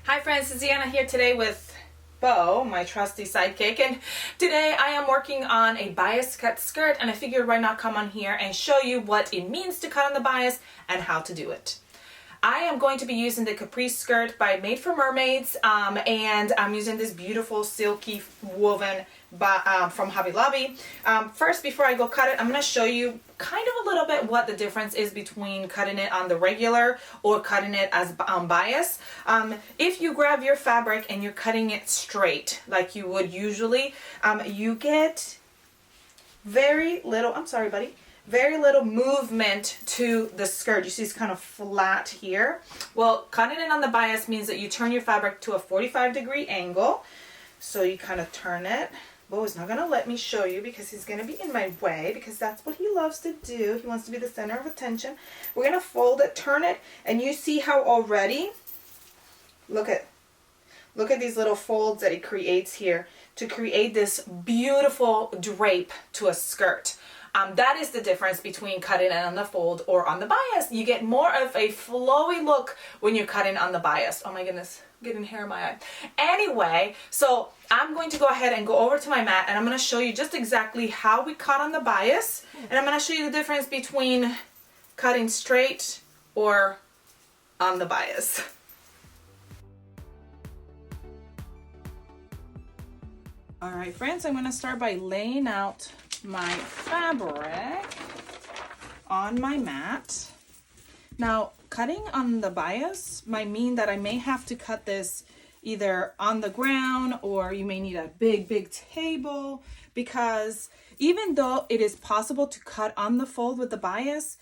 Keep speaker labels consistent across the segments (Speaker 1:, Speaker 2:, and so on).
Speaker 1: Hi friends, it's Deanna here today with Bo, my trusty sidekick, and today I am working on a bias cut skirt, and I figured why not come on here and show you what it means to cut on the bias and how to do it. I am going to be using the Capri Skirt by Made for Mermaids, and I'm using this beautiful silky woven from Hobby Lobby. First, before I go cut it, I'm going to show you kind of a little bit what the difference is between cutting it on the regular or cutting it as bias. If you grab your fabric and you're cutting it straight like you would usually, you get very little, I'm sorry buddy, very little movement to the skirt. You see it's kind of flat here. Well, cutting it on the bias means that you turn your fabric to a 45-degree angle. So you kind of turn it. Bo is not going to let me show you because he's going to be in my way, because that's what he loves to do. He wants to be the center of attention. We're going to fold it, turn it, and you see how already, look at these little folds that it creates here to create this beautiful drape to a skirt. That is the difference between cutting it on the fold or on the bias. You get more of a flowy look when you're cutting on the bias. Oh my goodness, getting hair in my eye. Anyway, so I'm going to go ahead and go over to my mat, and I'm going to show you just exactly how we cut on the bias. And I'm going to show you the difference between cutting straight or on the bias. All right, friends, I'm going to start by laying out my fabric on my mat. Now, cutting on the bias might mean that I may have to cut this either on the ground, or you may need a big table, because even though it is possible to cut on the fold with the bias,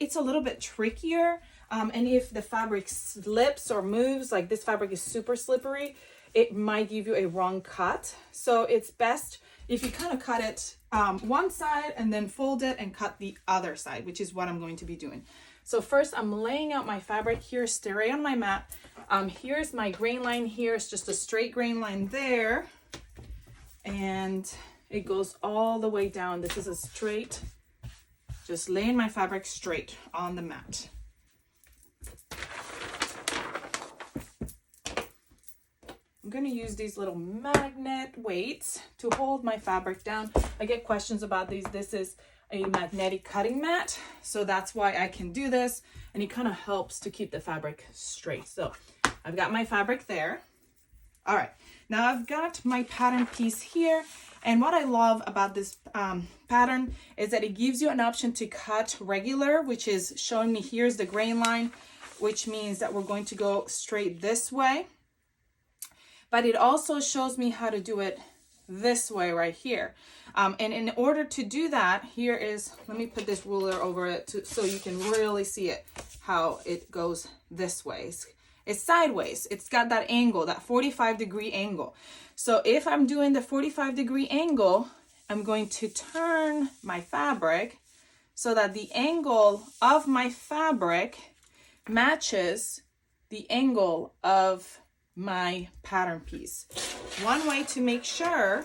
Speaker 1: it's a little bit trickier. And if the fabric slips or moves, like this fabric is super slippery, it might give you a wrong cut. So it's best if you kind of cut it one side and then fold it and cut the other side, which is what I'm going to be doing. So first I'm laying out my fabric here, straight on my mat. Here's my grain line here. It's just a straight grain line there. And it goes all the way down. This is a straight, just laying my fabric straight on the mat. I'm going to use these little magnet weights to hold my fabric down. I get questions about these. This is a magnetic cutting mat, so that's why I can do this, and it kind of helps to keep the fabric straight. So I've got my fabric there. All right, now I've got my pattern piece here, and what I love about this pattern is that it gives you an option to cut regular, which is showing me here's the grain line, which means that we're going to go straight this way. But it also shows me how to do it this way right here. And in order to do that, here is, let me put this ruler over it so you can really see it, how it goes this way. It's sideways. It's got that angle, that 45-degree angle. So if I'm doing the 45-degree angle, I'm going to turn my fabric so that the angle of my fabric matches the angle of my pattern piece. One way to make sure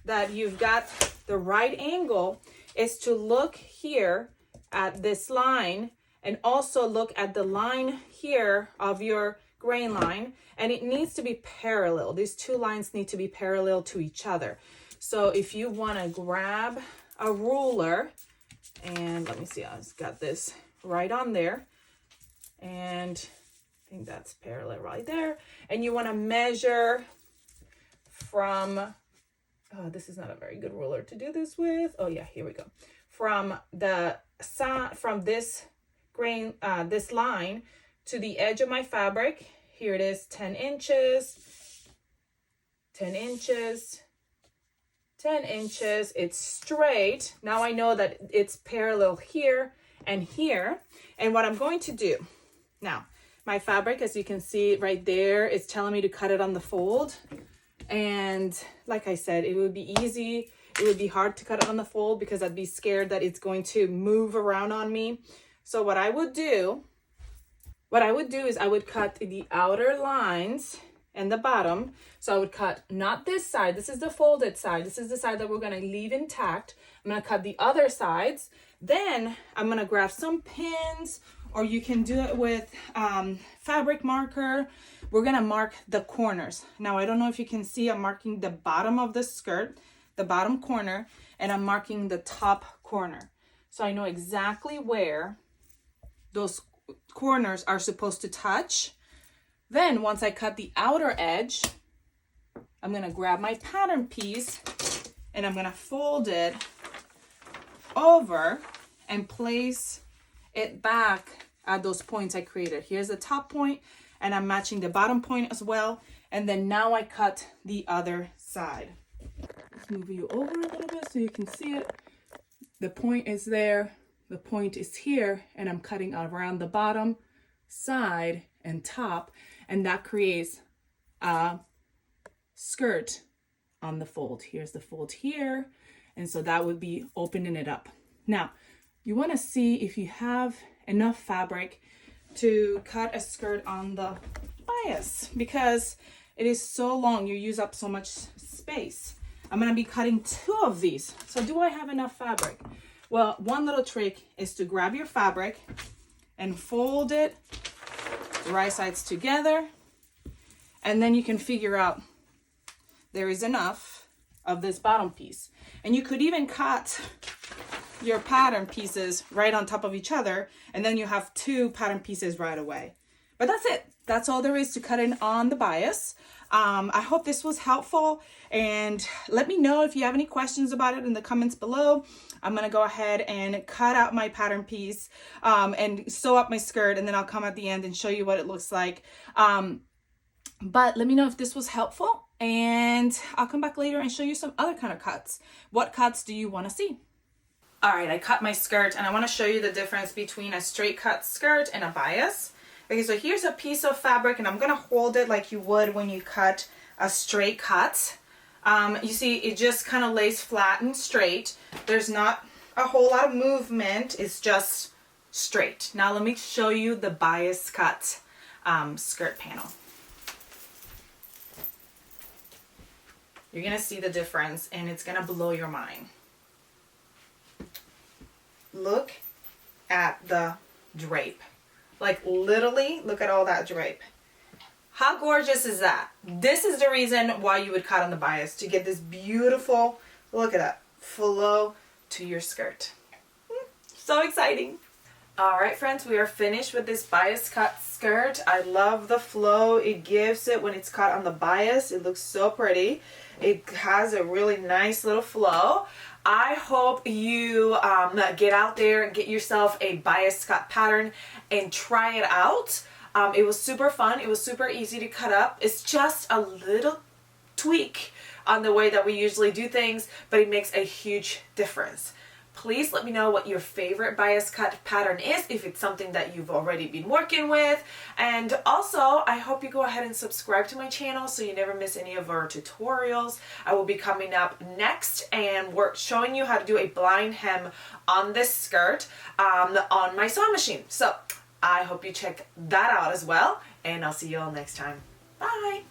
Speaker 1: that you've got the right angle is to look here at this line, and also look at the line here of your grain line, and it needs to be parallel. These two lines need to be parallel to each other. So if you want to grab a ruler, and let me see, I've got this right on there, and I think that's parallel right there. And you want to measure from, oh, this is not a very good ruler to do this with. Oh yeah, here we go. From the side, from this grain, this line to the edge of my fabric. Here it is, 10 inches, 10 inches, 10 inches. It's straight. Now I know that it's parallel here and here. And what I'm going to do, now, my fabric, as you can see right there, is telling me to cut it on the fold. And like I said, it would be easy. It would be hard to cut it on the fold because I'd be scared that it's going to move around on me. So what I would do is I would cut the outer lines and the bottom. So I would cut not this side. This is the folded side. This is the side that we're going to leave intact. I'm going to cut the other sides. Then I'm going to grab some pins or you can do it with fabric marker. We're gonna mark the corners. Now, I don't know if you can see, I'm marking the bottom of the skirt, the bottom corner, and I'm marking the top corner. So I know exactly where those corners are supposed to touch. Then once I cut the outer edge, I'm gonna grab my pattern piece and I'm gonna fold it over and place it back at those points I created. Here's the top point, and I'm matching the bottom point as well. And then now I cut the other side. Let's move you over a little bit so you can see it. The point is there, the point is here, and I'm cutting around the bottom, side, and top, and that creates a skirt on the fold. Here's the fold here, and so that would be opening it up. Now, you want to see if you have enough fabric to cut a skirt on the bias, because it is so long, you use up so much space. I'm going to be cutting 2 of these. So do I have enough fabric? Well, one little trick is to grab your fabric and fold it right sides together, and then you can figure out there is enough of this bottom piece. And you could even cut your pattern pieces right on top of each other, and then you have 2 pattern pieces right away. But that's it. That's all there is to cutting on the bias. I hope this was helpful, and let me know if you have any questions about it in the comments below. I'm gonna go ahead and cut out my pattern piece and sew up my skirt, and then I'll come at the end and show you what it looks like. But let me know if this was helpful, and I'll come back later and show you some other kind of cuts. What cuts do you want to see? All right, I cut my skirt, and I want to show you the difference between a straight cut skirt and a bias. Okay, so here's a piece of fabric, and I'm gonna hold it like you would when you cut a straight cut. You see, it just kind of lays flat and straight. There's not a whole lot of movement. It's just straight. Now let me show you the bias cut skirt panel. You're gonna see the difference, and it's gonna blow your mind. Look at the drape. Like, literally, look at all that drape. How gorgeous is that? This is the reason why you would cut on the bias, to get this beautiful, look at that, flow to your skirt. So exciting. All right, friends, we are finished with this bias cut skirt. I love the flow it gives it when it's cut on the bias. It looks so pretty. It has a really nice little flow. I hope you get out there and get yourself a bias cut pattern and try it out. It was super fun. It was super easy to cut up. It's just a little tweak on the way that we usually do things, but it makes a huge difference. Please let me know what your favorite bias cut pattern is, if it's something that you've already been working with. And also, I hope you go ahead and subscribe to my channel so you never miss any of our tutorials. I will be coming up next and showing you how to do a blind hem on this skirt on my sewing machine. So I hope you check that out as well, and I'll see you all next time. Bye!